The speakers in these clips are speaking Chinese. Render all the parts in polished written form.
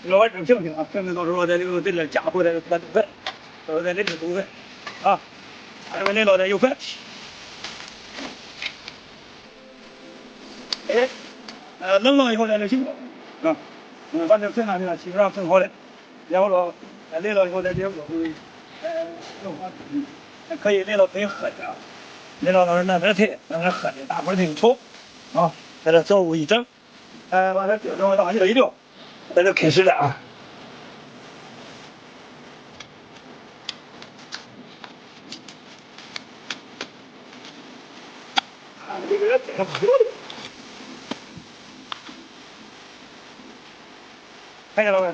老板整平平啊，平平到时候再留这点加回来咱都分，到时候再这个都分啊，咱们领导再有分。哎，冷了以后咱就行了啊，反正分上去了，基本上分好了，然后说冷了以后再这个可以领导可以喝的啊，领导到时候弄点菜，弄点喝的，大伙儿挺瞅啊，在这照顾一整，完了调整大一聊，咱就开始了啊。这个人怎么说的？看见老板，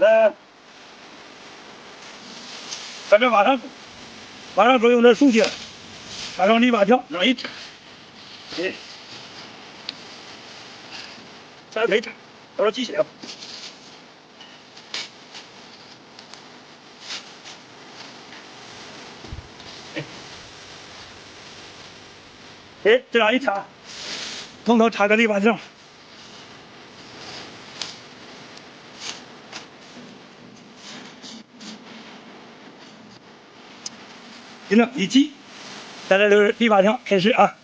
咱这马上说用点熟悉了，马上篱笆条让一拆，哎，咱可以拆，到时候机械。哎，这样一插，从头插个篱笆条。行了，一起，咱这就是篱笆条开始啊。